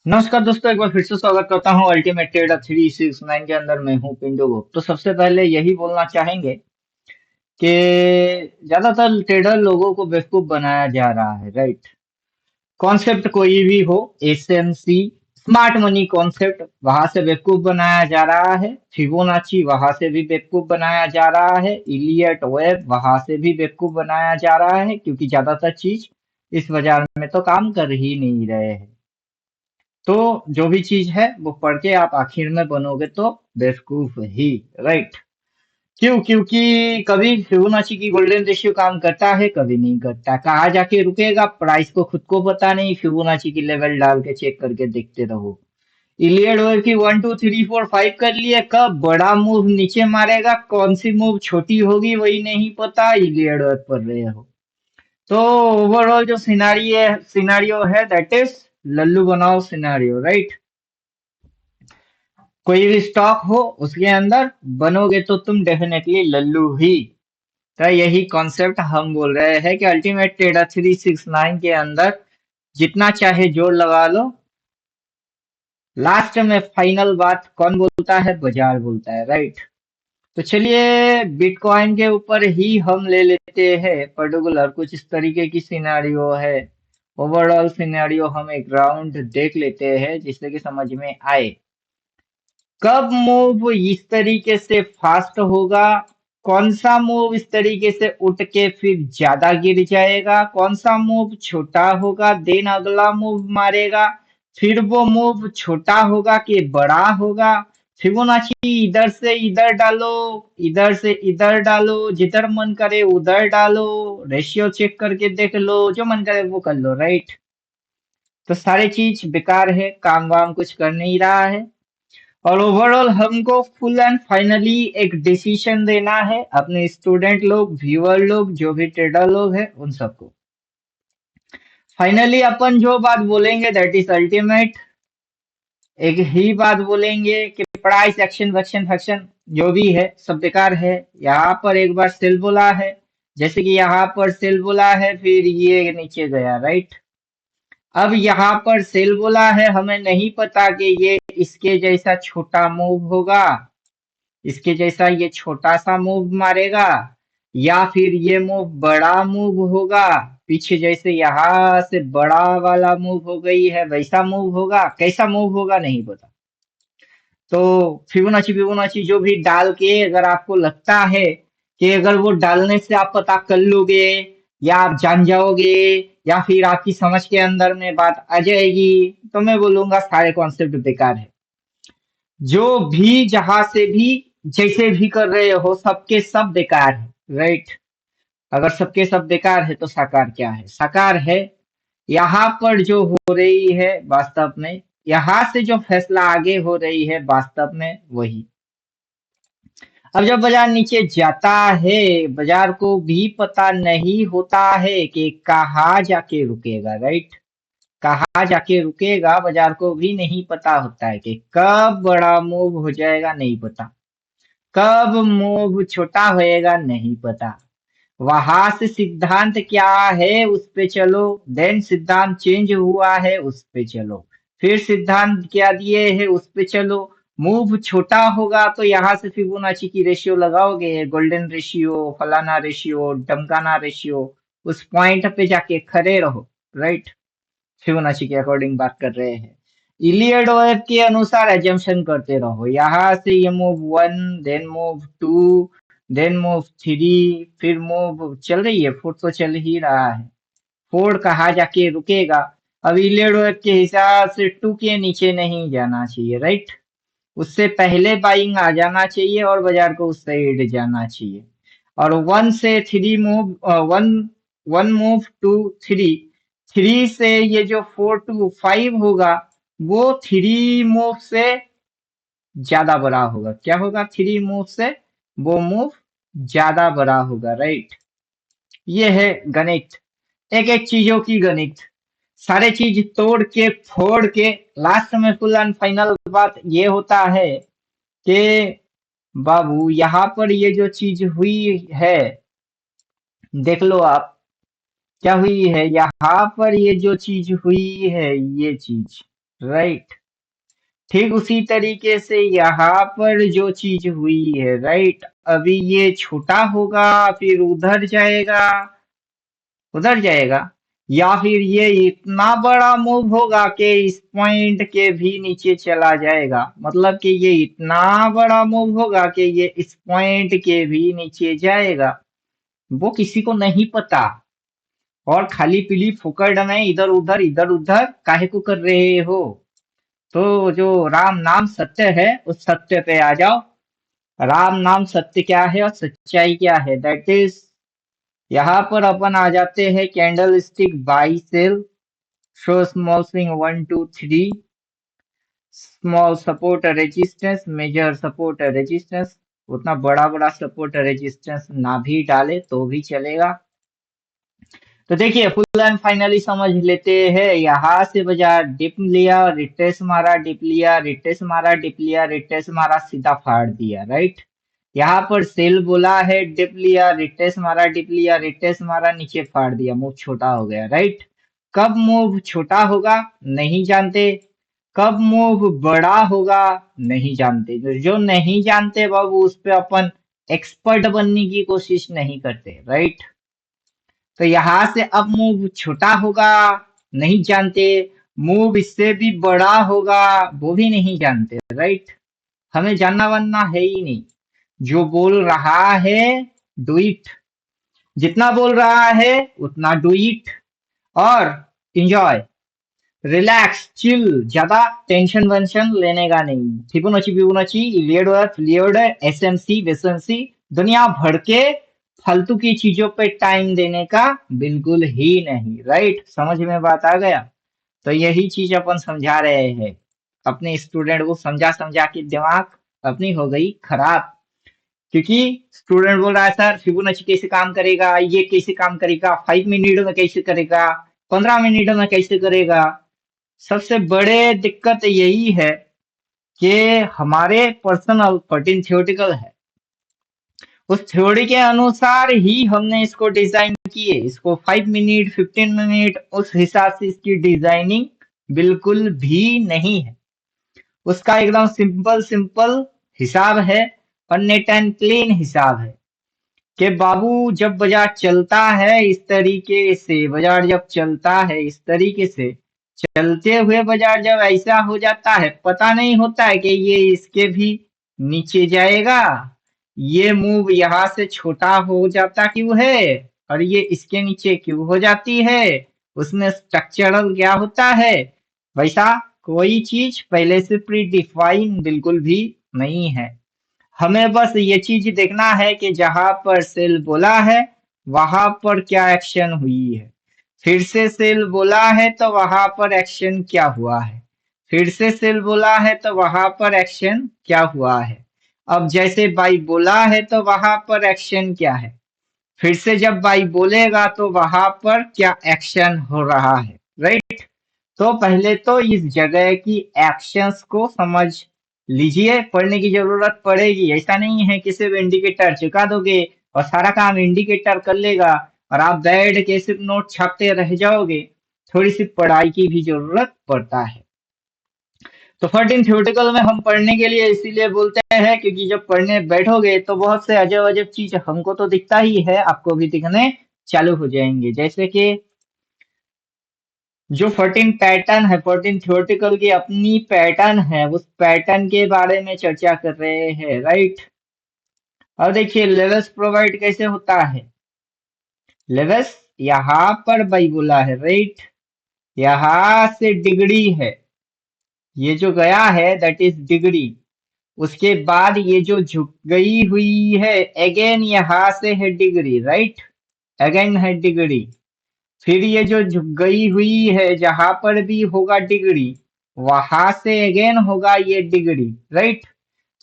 नमस्कार दोस्तों, एक बार फिर से स्वागत करता हूँ अल्टीमेट ट्रेडर 369 के अंदर। मैं हूँ पिंटू गुप्ता। तो सबसे पहले यही बोलना चाहेंगे कि ज्यादातर ट्रेडर लोगों को बेवकूफ बनाया जा रहा है, राइट। कॉन्सेप्ट कोई भी हो, एसएमसी स्मार्ट मनी कॉन्सेप्ट, वहां से बेवकूफ बनाया जा रहा है। फिबोनाची वहां से भी बेवकूफ बनाया जा रहा है। इलियट वेब वहां से भी बेवकूफ बनाया जा रहा है, क्योंकि ज्यादातर चीज इस बाजार में तो काम कर ही नहीं रहे हैं। तो जो भी चीज है वो पढ़ के आप आखिर में बनोगे तो बेवकूफ ही, राइट। क्यों? क्योंकि कभी फिबोनाची की गोल्डन रेशियो काम करता है, कभी नहीं करता। कहाँ जाके रुकेगा प्राइस को खुद को पता नहीं। फिबोनाची की लेवल डाल के चेक करके देखते रहो। इलियड वेव की 1 2 3 4 5 कर लिए, कब बड़ा मूव नीचे मारेगा, कौन सी मूव छोटी होगी वही नहीं पता। इलियड वेव पढ़ रहे हो तो ओवरऑल जो सिनारियो है दैट इज लल्लू बनाओ सिनारियो, राइट। कोई भी स्टॉक हो उसके अंदर बनोगे तो तुम डेफिनेटली लल्लू ही। तो यही कॉन्सेप्ट हम बोल रहे हैं कि अल्टीमेट ट्रेडर 369 के अंदर जितना चाहे जोर लगा लो, लास्ट में फाइनल बात कौन बोलता है? बाजार बोलता है, राइट। तो चलिए बिटकॉइन के ऊपर ही हम ले लेते हैं पर्टिकुलर। कुछ इस तरीके की सिनेरियो है। ओवरऑल सिनेरियो हम एक राउंड देख लेते हैं जिससे कि समझ में आए कब मूव इस तरीके से फास्ट होगा, कौन सा मूव इस तरीके से उठ के फिर ज्यादा गिर जाएगा, कौन सा मूव छोटा होगा देन अगला मूव मारेगा, फिर वो मूव छोटा होगा कि बड़ा होगा। फिबोनाची इधर से इधर डालो, इधर से इधर डालो, जिधर मन करे उधर डालो, रेशियो चेक करके देख लो, जो मन करे वो कर लो, राइट। तो सारी चीज बेकार है, काम वाम कुछ कर नहीं रहा है। और ओवरऑल हमको फुल एंड फाइनली एक डिसीजन देना है अपने स्टूडेंट लोग, व्यूअर लोग, जो भी ट्रेडर लोग हैं उन सबको। फाइनली अपन जो बात बोलेंगे दैट इज अल्टीमेट। एक ही बात बोलेंगे कि प्राइस एक्शन वैक्शन फैक्शन जो भी है सब बेकार है। यहाँ पर एक बार सेल बोला है, जैसे कि यहाँ पर सेल बोला है फिर ये नीचे गया, राइट। अब यहाँ पर सेल बोला है, हमें नहीं पता कि ये इसके जैसा छोटा मूव होगा, इसके जैसा ये छोटा सा मूव मारेगा, या फिर ये मूव बड़ा मूव होगा। पीछे जैसे यहाँ से बड़ा वाला मूव हो गई है वैसा मूव होगा, कैसा मूव होगा नहीं पता। तो फिबोनाची जो भी डाल के अगर आपको लगता है कि अगर वो डालने से आप पता कर लोगे या आप जान जाओगे या फिर आपकी समझ के अंदर में बात आ जाएगी, तो मैं बोलूंगा सारे कॉन्सेप्ट बेकार है। जो भी जहां से भी जैसे भी कर रहे हो सबके सब बेकार है, राइट। अगर सबके सब बेकार है तो साकार क्या है? साकार है यहाँ पर जो हो रही है वास्तव में, यहाँ से जो फैसला आगे हो रही है वास्तव में वही। अब जब बाजार नीचे जाता है, बाजार को भी पता नहीं होता है कि कहाँ जाके रुकेगा, राइट। कहाँ जाके रुकेगा बाजार को भी नहीं पता होता है कि कब बड़ा मूव हो जाएगा नहीं पता, कब मूव छोटा होएगा नहीं पता। वहां से सिद्धांत क्या है उस पे चलो, देन सिद्धांत चेंज हुआ है उस पे चलो, फिर सिद्धांत क्या दिए है उस पे चलो। मूव छोटा होगा तो यहाँ से फिबोनाची की रेशियो लगाओगे, गोल्डन रेशियो, फलाना रेशियो, डमकाना रेशियो, उस पॉइंट पे जाके खड़े रहो, राइट। फिबोनाची के अकॉर्डिंग बात कर रहे हैं। इलियड वेव के अनुसार एजम्पशन करते रहो, यहाँ से ये move one, then move two, then move three, फिर मूव चल रही है, फोर तो चल ही रहा है। फोर कहाँ जाके रुकेगा? अब इलियड वेव के हिसाब से टू के नीचे नहीं जाना चाहिए, राइट। उससे पहले बाइंग आ जाना चाहिए और बाजार को उस साइड जाना चाहिए। और वन से three move, one one move two three, three से ये जो 4 to 5 होगा वो थ्री मूव से ज्यादा बड़ा होगा। क्या होगा? थ्री मूव से वो मूव ज्यादा बड़ा होगा, राइट। ये है गणित, एक एक चीजों की गणित। सारे चीज तोड़ के फोड़ के लास्ट में फुल एंड फाइनल बात ये होता है कि बाबू यहाँ पर ये जो चीज हुई है, देख लो आप क्या हुई है। यहाँ पर ये जो चीज हुई है, ये चीज राइट। ठीक उसी तरीके से यहाँ पर जो चीज हुई है, राइट, अभी ये छोटा होगा, फिर उधर जाएगा, या फिर ये इतना बड़ा मूव होगा कि इस पॉइंट के भी नीचे चला जाएगा। मतलब कि ये इतना बड़ा मूव होगा कि ये इस पॉइंट के भी नीचे जाएगा, वो किसी को नहीं पता। और खाली पीली फुकड़ में इधर उधर काहे को कर रहे हो? तो जो राम नाम सत्य है, उस सत्य पे आ जाओ। राम नाम सत्य क्या है और सच्चाई क्या है, दैट इज, यहाँ पर अपन आ जाते हैं candlestick buy sell, show small swing 1 2 3, small support resistance, major support resistance. उतना बड़ा बड़ा सपोर्ट रेजिस्टेंस ना भी डाले तो भी चलेगा। तो देखिए फुल एंड फाइनली समझ लेते हैं। यहाँ से बाजार डिप लिया, रिट्रेस मारा, डिप लिया, रिट्रेस मारा, डिप लिया, रिट्रेस मारा, सीधा फाड़ दिया, राइट। यहाँ पर सेल बोला है, डिप लिया, रिट्रेस मारा, डिप लिया, रिट्रेस मारा, नीचे फाड़ दिया, मूव छोटा हो गया, राइट। कब मूव छोटा होगा नहीं जानते, कब मूव बड़ा होगा नहीं जानते। जो नहीं जानते बाबू, उस पे अपन एक्सपर्ट बनने की कोशिश नहीं करते, राइट। तो यहाँ से अब मूव छोटा होगा नहीं जानते, मूव इससे भी बड़ा होगा वो भी नहीं जानते, राइट। हमें जानना बनना है ही नहीं। जो बोल रहा है डू इट, जितना बोल रहा है उतना डू इट, और इंजॉय, रिलैक्स, चिल, ज्यादा टेंशन वेंशन लेने का नहीं। फिबोनाची इलियड एसएमसी वेसएमसी दुनिया भर के फालतू की चीजों पे टाइम देने का बिल्कुल ही नहीं, राइट। समझ में बात आ गया? तो यही चीज अपन समझा रहे हैं अपने स्टूडेंट को, समझा समझा के दिमाग अपनी हो गई खराब। क्योंकि स्टूडेंट बोल रहा है सर फिबोनाची कैसे काम करेगा, ये कैसे काम करेगा, 5 मिनट में कैसे करेगा, 15 मिनट में कैसे करेगा। सबसे बड़े दिक्कत यही है कि हमारे पर्सनल 14 थियोटिकल है, उस थ्योरी के अनुसार ही हमने इसको डिजाइन किए। इसको 5 मिनट 15 मिनट उस हिसाब से इसकी डिजाइनिंग बिल्कुल भी नहीं है। उसका एकदम सिंपल सिंपल हिसाब है, और नेट एंड क्लीन हिसाब है कि बाबू जब बाजार चलता है इस तरीके से, बाजार जब चलता है इस तरीके से, चलते हुए बाजार जब ऐसा हो जाता है, पता नहीं होता है कि ये इसके भी नीचे जाएगा, ये मूव यहाँ से छोटा हो जाता क्यों है और ये इसके नीचे क्यों हो जाती है। उसमें स्ट्रक्चरल क्या होता है, वैसा कोई चीज पहले से प्री डिफाइन बिल्कुल भी नहीं है। हमें बस ये चीज देखना है कि जहां पर सेल बोला है वहां पर क्या एक्शन हुई है, फिर से सेल बोला है तो वहां पर एक्शन क्या हुआ है, फिर से सेल बोला है तो वहां पर एक्शन क्या हुआ है। अब जैसे बाई बोला है तो वहां पर एक्शन क्या है, फिर से जब बाई बोलेगा तो वहां पर क्या एक्शन हो रहा है, राइट। तो पहले तो इस जगह की एक्शंस को समझ लीजिए, पढ़ने की जरूरत पड़ेगी। ऐसा नहीं है कि सिर्फ इंडिकेटर चुका दोगे और सारा काम इंडिकेटर कर लेगा और आप बैठ के सिर्फ नोट छापते रह जाओगे। थोड़ी सी पढ़ाई की भी जरूरत पड़ता है। तो 14 थ्योरेटिकल में हम पढ़ने के लिए इसीलिए बोलते हैं क्योंकि जब पढ़ने बैठोगे तो बहुत से अजब अजब चीज हमको तो दिखता ही है, आपको भी दिखने चालू हो जाएंगे। जैसे कि जो 14 पैटर्न है, 14 थ्योरेटिकल की अपनी पैटर्न है, उस पैटर्न के बारे में चर्चा कर रहे हैं, राइट। और देखिए लेवल्स प्रोवाइड कैसे होता है। लेवल्स यहाँ पर भाई बोला है, राइट, यहाँ से डिग्री है, ये जो गया है दैट इज डिग्री। उसके बाद ये जो झुक गई हुई है अगेन यहाँ से है डिग्री, राइट, अगेन है डिग्री। फिर ये जो झुक गई हुई है जहां पर भी होगा डिग्री, वहां से अगेन होगा ये डिग्री, राइट।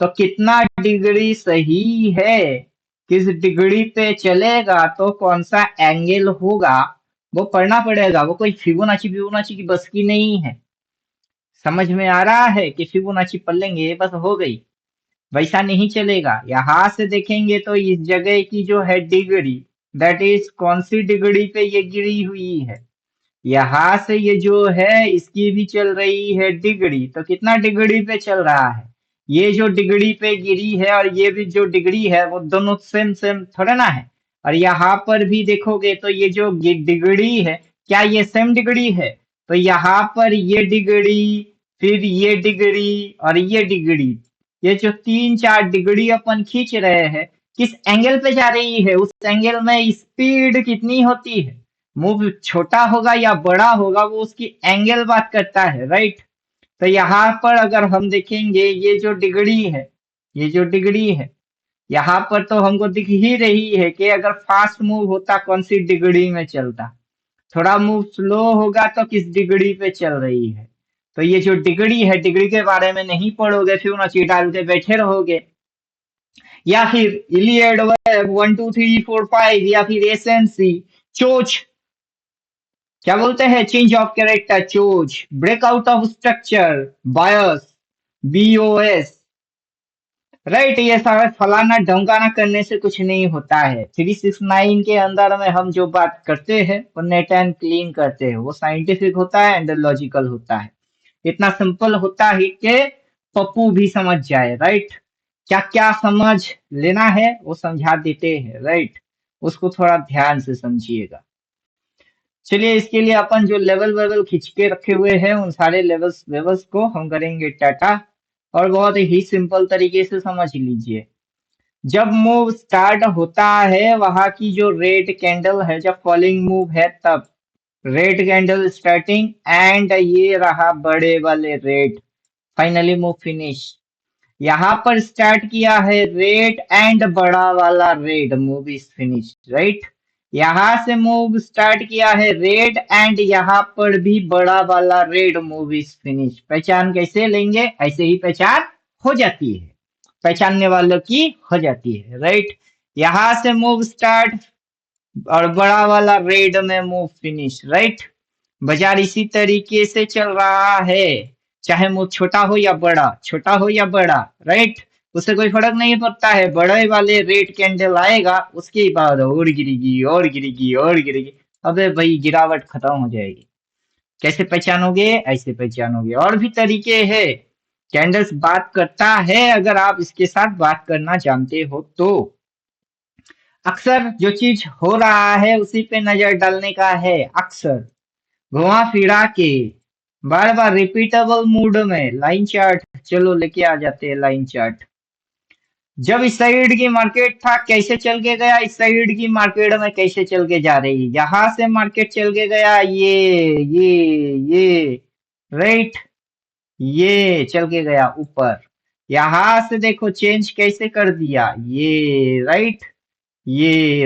तो कितना डिग्री सही है, किस डिग्री पे चलेगा, तो कौन सा एंगल होगा वो पढ़ना पड़ेगा। वो कोई फिबोनाची फिबोनाची की बस की नहीं है। समझ में आ रहा है कि फिबोनाची पढ़ लेंगे बस हो गई, वैसा नहीं चलेगा। यहां से देखेंगे तो इस जगह की जो है डिग्री, दैट इज कौन सी डिग्री पे ये गिरी हुई है, यहाँ से ये जो है इसकी भी चल रही है डिग्री, तो कितना डिग्री पे चल रहा है? ये जो डिग्री पे गिरी है और ये भी जो डिग्री है वो दोनों सेम सेम थोड़े ना है। और यहाँ पर भी देखोगे तो ये जो डिग्री है, क्या ये सेम डिग्री है? तो यहाँ पर ये डिग्री, फिर ये डिग्री और ये डिग्री, ये जो 3-4 डिग्री अपन खींच रहे हैं, किस एंगल पे जा रही है? उस एंगल में स्पीड कितनी होती है? मूव छोटा होगा या बड़ा होगा वो उसकी एंगल बात करता है, राइट? तो यहाँ पर अगर हम देखेंगे ये जो डिग्री है, ये जो डिग्री है, यहाँ पर तो हमको दिख ही रही है कि अगर फास्ट मूव होता कौन सी डिग्री में चलता, थोड़ा मूव स्लो होगा तो किस डिग्री पे चल रही है। तो ये जो डिग्री है, डिग्री के बारे में नहीं पढ़ोगे, फिबोनाची डाल के बैठे रहोगे। या फिर इलियड, वेब, 1 2 3 4 5, या फिर एसएनसी, चोच, क्या बोलते हैं, change of character, chose, breakout of structure, bias, BOS, right? ये सारा फलाना ढमकाना करने से कुछ नहीं होता है। 369 के अंदर में हम जो बात करते हैं वो नेट एंड क्लीन करते हैं, वो साइंटिफिक होता है एंड लॉजिकल होता है। इतना सिंपल होता है कि पप्पू भी समझ जाए, राइट? क्या क्या समझ लेना है वो समझा देते हैं, राइट? उसको थोड़ा ध्यान से समझिएगा। चलिए, इसके लिए अपन जो लेवल वेवल खींच के रखे हुए हैं उन सारे लेवल्स वेवल्स को हम करेंगे टाटा, और बहुत ही सिंपल तरीके से समझ लीजिए। जब मूव स्टार्ट होता है वहां की जो रेड कैंडल है, जब फॉलिंग मूव है तब रेड कैंडल स्टार्टिंग, एंड ये रहा बड़े वाले रेड, फाइनली मूव फिनिश। यहाँ पर स्टार्ट किया है रेड एंड बड़ा वाला red, move is finish, right? यहाँ से मूव स्टार्ट किया है रेड एंड यहाँ पर भी बड़ा वाला रेड, मूव इज फिनिश। पहचान कैसे लेंगे? ऐसे ही पहचान हो जाती है, पहचानने वालों की हो जाती है, राइट? यहाँ से मूव स्टार्ट और बड़ा वाला रेड में मूव फिनिश, राइट? बाजार इसी तरीके से चल रहा है, चाहे मुंह छोटा हो या बड़ा, छोटा हो या बड़ा, राइट? उससे कोई फर्क नहीं पड़ता है। बड़े वाले रेड कैंडल आएगा उसके बाद और गिरेगी और गिरेगी और गिरेगी, अबे भाई गिरावट खत्म हो जाएगी। कैसे पहचानोगे? ऐसे पहचानोगे। और भी तरीके हैं, कैंडल्स बात करता है अगर आप इसके साथ बात करना जानते हो तो। अक्सर जो चीज हो रहा है उसी पे नजर डालने का है, अक्सर घुमा फिरा के, बार बार रिपीटेबल मूड में। लाइन चार्ट चलो लेके आ जाते हैं, लाइन चार्ट। जब इस साइड की मार्केट था कैसे चल के गया, इस साइड की मार्केट में कैसे चल के जा रही है, यहां से मार्केट चल के गया ये, राइट? ये चल के गया ऊपर, यहां से देखो चेंज कैसे कर दिया, ये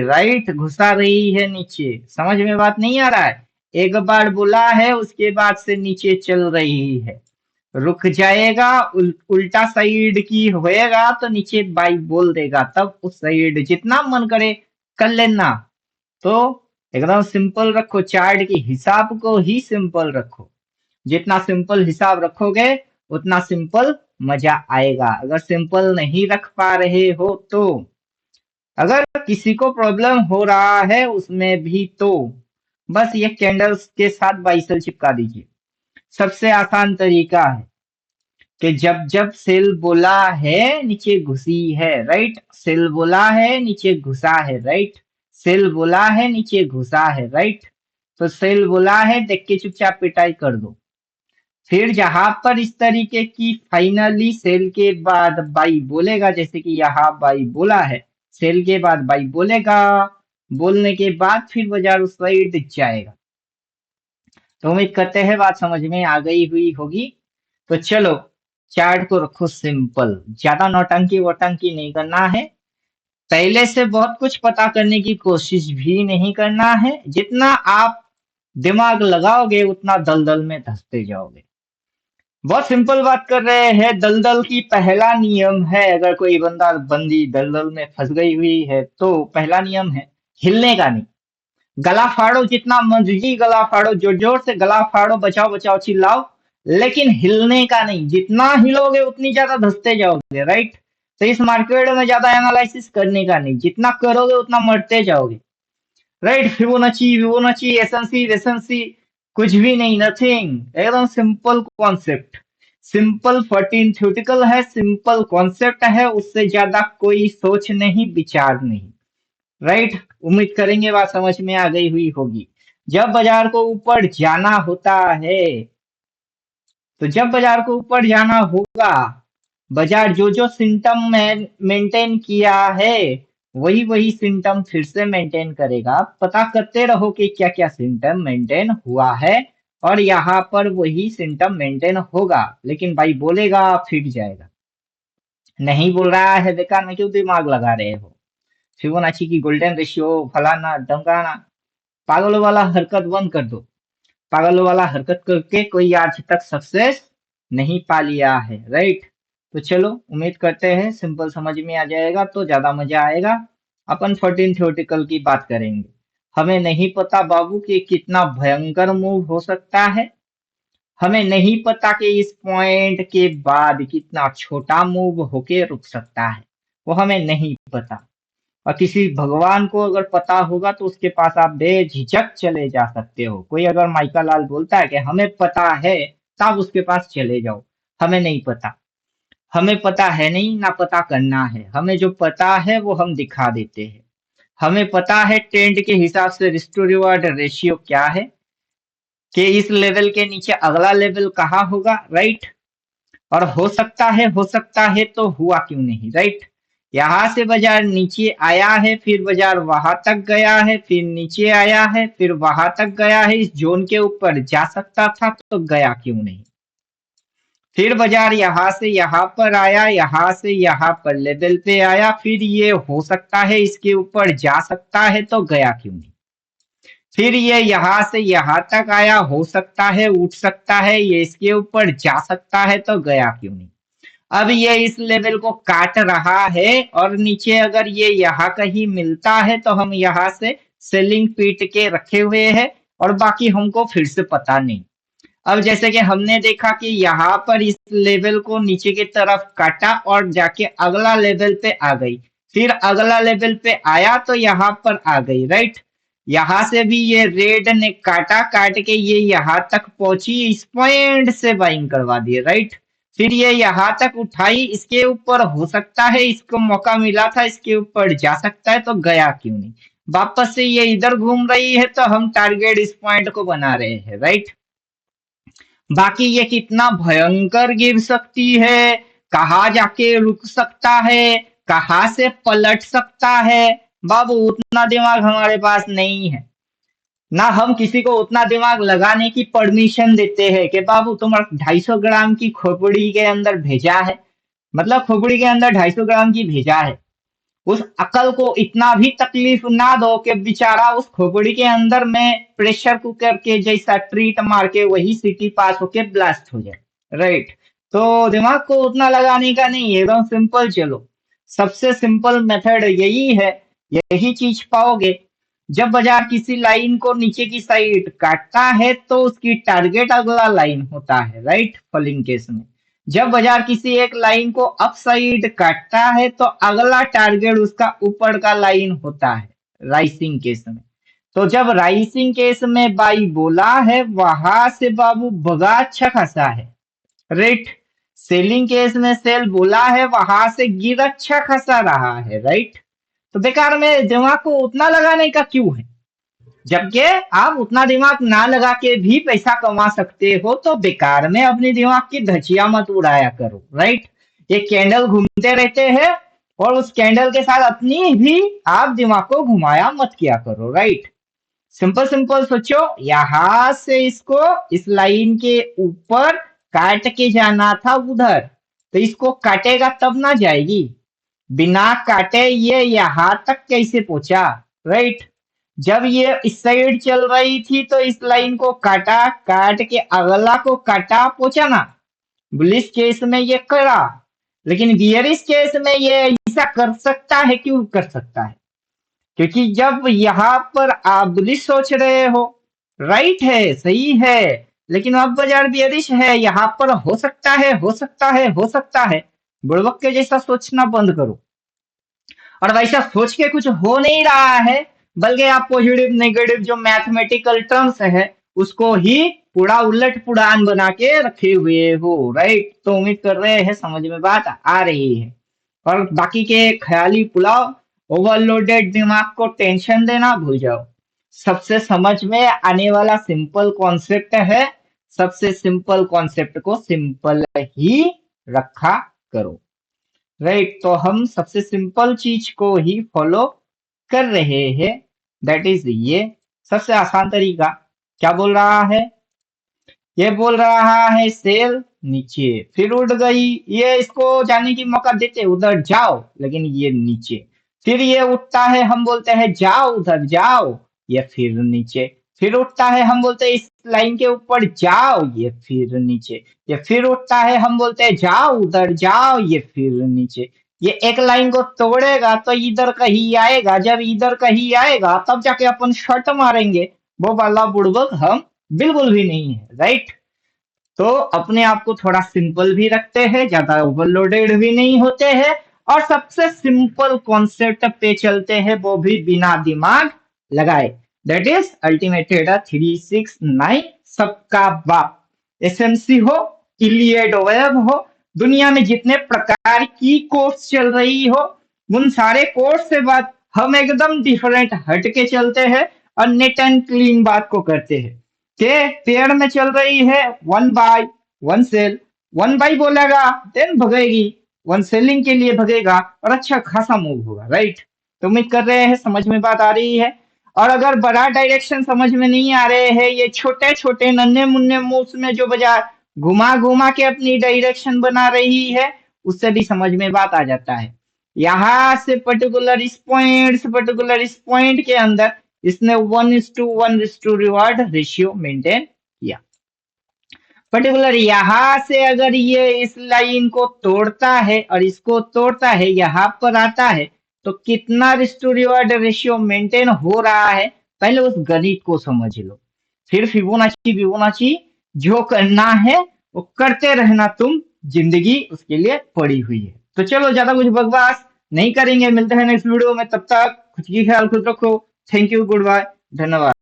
राइट घुसा रही है नीचे। समझ में बात नहीं आ रहा है? एक बार बोला है उसके बाद से नीचे चल रही है, रुक जाएगा, उल्टा साइड की होएगा तो नीचे बाई बोल देगा, तब उस साइड जितना मन करे कर लेना। तो एकदम सिंपल रखो, चार्ट के हिसाब को ही सिंपल रखो। जितना सिंपल हिसाब रखोगे उतना सिंपल मजा आएगा। अगर सिंपल नहीं रख पा रहे हो तो, अगर किसी को प्रॉब्लम हो रहा है उसमें भी, तो बस ये कैंडल्स के साथ बाइसल चिपका दीजिए। सबसे आसान तरीका है कि जब जब सेल बोला है नीचे घुसी है, राइट? सेल बोला है नीचे घुसा है, राइट? सेल बोला है नीचे घुसा है, राइट? तो सेल बोला है देख के चुपचाप पिटाई कर दो। फिर जहां पर इस तरीके की फाइनली सेल के बाद बाई बोलेगा, जैसे कि यहाँ बाई बोला है, सेल के बाद बाई बोलेगा, बोलने के बाद फिर बाजार उस साइड जाएगा। तो उम्मीद करते हैं बात समझ में आ गई हुई होगी। तो चलो, चार्ट को रखो सिंपल, ज्यादा नौटंकी वोटंकी नहीं करना है, पहले से बहुत कुछ पता करने की कोशिश भी नहीं करना है। जितना आप दिमाग लगाओगे उतना दलदल में धंसते जाओगे। बहुत सिंपल बात कर रहे हैं। दलदल की पहला नियम है, अगर कोई बंदा बंदी दलदल में फंस गई हुई है तो पहला नियम है हिलने का नहीं। गला फाड़ो, जितना मर्जी गला फाड़ो, जोर जोर से गला फाड़ो, बचाओ बचाओ चिल्लाओ, लेकिन हिलने का नहीं। जितना हिलोगे उतनी ज्यादा धंसते जाओगे, राइट? तो इस मार्केट में ज्यादा एनालिसिस करने का नहीं, जितना करोगे उतना मरते जाओगे, राइट? फिबोनाची विबोनाची एसएनसी वेसएनसी कुछ भी नहीं, नथिंग, एकदम सिंपल कॉन्सेप्ट, सिंपल 14 थ्योरेटिकल है, सिंपल कॉन्सेप्ट है, उससे ज्यादा कोई सोच नहीं, विचार नहीं। राइट। उम्मीद करेंगे बात समझ में आ गई हुई होगी। जब बाजार को ऊपर जाना होता है, तो जब बाजार को ऊपर जाना होगा, बाजार जो जो सिम्टम मेंटेन किया है, वही वही सिम्टम फिर से मेंटेन करेगा। पता करते रहो कि क्या क्या सिम्टम मेंटेन हुआ है, और यहाँ पर वही सिम्टम मेंटेन होगा, लेकिन भाई बोलेगा फिट जाएगा। नहीं बोल रहा है, बेकार में क्यों दिमाग लगा रहे हो? फिबोनाची की गोल्डन रेशियो, फलाना ढमकाना, पागलों वाला हरकत बंद कर दो। पागलों वाला हरकत करके कोई आज तक सक्सेस नहीं पा लिया है। राइट। तो चलो, उम्मीद करते हैं सिंपल समझ में आ जाएगा तो ज्यादा मजा आएगा। अपन 14 थ्योरेटिकल की बात करेंगे। हमें नहीं पता बाबू कि कितना भयंकर मूव हो सकता है। हमें नहीं पता कि इस पॉइंट के बाद कितना छोटा मूव होके रुक सकता है, वो हमें नहीं पता। और किसी भगवान को अगर पता होगा तो उसके पास आप बेझिझक चले जा सकते हो। कोई अगर माइका लाल बोलता है कि हमें पता है, तब उसके पास चले जाओ। हमें नहीं पता, हमें पता है नहीं, ना पता करना है। हमें जो पता है वो हम दिखा देते हैं। हमें पता है ट्रेंड के हिसाब से रिस्क टू रिवॉर्ड रेशियो क्या है, कि इस लेवल के नीचे अगला लेवल कहाँ होगा। राइट। और हो सकता है तो हुआ क्यों नहीं। राइट। यहाँ से बाजार नीचे आया है, फिर बाजार वहां तक गया है, फिर नीचे आया है, फिर वहां तक गया है। इस जोन के ऊपर जा सकता था तो गया क्यों नहीं। फिर बाजार यहाँ से यहाँ पर आया, यहाँ से यहाँ पर लेवल पे आया, फिर ये हो सकता है इसके ऊपर जा सकता है तो गया क्यों नहीं। फिर ये यहाँ से यहाँ तक आया, हो सकता है उठ सकता है, ये इसके ऊपर जा सकता है तो गया क्यों नहीं। अब ये इस लेवल को काट रहा है, और नीचे अगर ये यहाँ कहीं मिलता है तो हम यहाँ से सेलिंग पीट के रखे हुए हैं, और बाकी हमको फिर से पता नहीं। अब जैसे कि हमने देखा कि यहाँ पर इस लेवल को नीचे की तरफ काटा और जाके अगला लेवल पे आ गई, फिर अगला लेवल पे आया तो यहाँ पर आ गई। राइट। यहाँ से भी ये रेड ने काटा, काट के ये यहाँ तक पहुंची, इस पॉइंट से बाइंग करवा दिए। राइट। फिर ये यहाँ तक उठाई, इसके ऊपर हो सकता है, इसको मौका मिला था, इसके ऊपर जा सकता है तो गया क्यों नहीं। वापस से ये इधर घूम रही है तो हम टारगेट इस पॉइंट को बना रहे हैं। राइट। बाकी ये कितना भयंकर गिर सकती है, कहाँ जाके रुक सकता है, कहाँ से पलट सकता है, बाबू उतना दिमाग हमारे पास नहीं है। ना हम किसी को उतना दिमाग लगाने की परमिशन देते हैं कि बाबू तुम 250 ग्राम की खोपड़ी के अंदर भेजा है, मतलब खोपड़ी के अंदर 250 ग्राम की भेजा है। उस अकल को इतना भी तकलीफ ना दो कि बेचारा उस खोपड़ी के अंदर में प्रेशर कुकर के जैसा ट्रीट मार के वही सिटी पास होके ब्लास्ट हो जाए। राइट। तो दिमाग को उतना लगाने का नहीं है, एकदम सिंपल चलो। सबसे सिंपल मेथड यही है, यही चीज पाओगे। जब बाजार किसी लाइन को नीचे की साइड काटता है तो उसकी टारगेट अगला लाइन होता है। राइट। फॉलिंग केस में जब बाजार किसी एक लाइन को अप साइड काटता है तो अगला टारगेट उसका ऊपर का लाइन होता है, राइसिंग केस में। तो जब राइसिंग केस में बाई बोला है, वहां से बाबू भगा अच्छा खासा है। राइट। सेलिंग केस में सेल बोला है, वहां से गिर अच्छा खासा रहा है। राइट। तो बेकार में दिमाग को उतना लगाने का क्यों है, जबकि आप उतना दिमाग ना लगा के भी पैसा कमा सकते हो। तो बेकार में अपने दिमाग की धजिया मत उड़ाया करो। राइट। ये कैंडल घूमते रहते हैं, और उस कैंडल के साथ अपनी भी आप दिमाग को घुमाया मत किया करो। राइट। सिंपल सिंपल सोचो, यहां से इसको इस लाइन के ऊपर काट के जाना था उधर, तो इसको काटेगा तब ना जाएगी। बिना काटे ये यहाँ तक कैसे पहुंचा। राइट। जब ये इस साइड चल रही थी तो इस लाइन को काटा, काट के अगला को काटा, पहुंचा ना। बुलिश केस में ये करा, लेकिन बियरिश केस में ये ऐसा कर सकता है, क्यों कर सकता है? क्योंकि जब यहाँ पर आप बुलिश सोच रहे हो, राइट है, सही है, लेकिन अब बाजार बियरिश है, यहाँ पर हो सकता है, हो सकता है, हो सकता है। बुड़बक के जैसा सोचना बंद करो। और वैसा सोच के कुछ हो नहीं रहा है, बल्कि आप पॉजिटिव नेगेटिव जो मैथमेटिकल टर्म्स है उसको ही पूरा उलट पुड़ान बना के रखे हुए हो, राइट। तो उम्मीद कर रहे हैं समझ में बात आ रही है। और बाकी के ख्याली पुलाव, ओवरलोडेड दिमाग को टेंशन देना भूल जाओ। सबसे समझ में आने वाला सिंपल कॉन्सेप्ट है, सबसे सिंपल कॉन्सेप्ट को सिंपल ही रखा करो, राइट। तो हम सबसे सिंपल चीज को ही फॉलो कर रहे हैं, दैट इज ये सबसे आसान तरीका। क्या बोल रहा है? ये बोल रहा है सेल नीचे, फिर उड़ गई, ये इसको जाने की मौका देते उधर जाओ, लेकिन ये नीचे। फिर ये उठता है, हम बोलते हैं जाओ उधर जाओ, ये फिर नीचे। फिर उठता है, हम बोलते हैं इस लाइन के ऊपर जाओ, ये फिर नीचे। ये फिर उठता है, हम बोलते हैं जाओ उधर जाओ, ये फिर नीचे। ये एक लाइन को तोड़ेगा तो इधर कहीं आएगा, जब इधर कहीं आएगा तब जाके अपन शॉट मारेंगे। वो वाला बुड़बक हम बिल्कुल भी नहीं है, राइट। तो अपने आप को थोड़ा सिंपल भी रखते हैं, ज्यादा ओवरलोडेड भी नहीं होते हैं, और सबसे सिंपल कॉन्सेप्ट पे चलते हैं, वो भी बिना दिमाग लगाए। दैट इज अल्टीमेटेड 369 सबका बाप। एसएमसी हो, इलियड वेब हो, दुनिया में जितने प्रकार की कोर्स चल रही हो, उन सारे कोर्स से बात हम एकदम डिफरेंट हट के चलते हैं और नेट एंड क्लीन बात को करते हैं। के पेड़ में चल रही है one buy one sell, one buy बोलेगा देन भगेगी, वन सेलिंग के लिए भगेगा और अच्छा खासा मूव होगा, राइट। तो उम्मीद कर रहे हैं समझ में बात आ रही है। और अगर बड़ा डायरेक्शन समझ में नहीं आ रहे हैं, ये छोटे छोटे नन्हे मुन्ने मूव्स में जो बाजार घुमा घुमा के अपनी डायरेक्शन बना रही है, उससे भी समझ में बात आ जाता है। यहाँ से पर्टिकुलर इस पॉइंट के अंदर इसने 1:1 रिवार्ड रेशियो मेंटेन किया। पर्टिकुलर यहां से अगर ये इस लाइन को तोड़ता है और इसको तोड़ता है, यहाँ पर आता है, तो कितना risk to reward ratio maintain हो रहा है, पहले उस गणित को समझ लो। फिर फिबोनाची जो करना है वो करते रहना, तुम जिंदगी उसके लिए पड़ी हुई है। तो चलो ज्यादा कुछ बकवास नहीं करेंगे, मिलते हैं नेक्स्ट वीडियो में, तब तक खुद की ख्याल खुद रखो। थैंक यू, गुड बाय, धन्यवाद।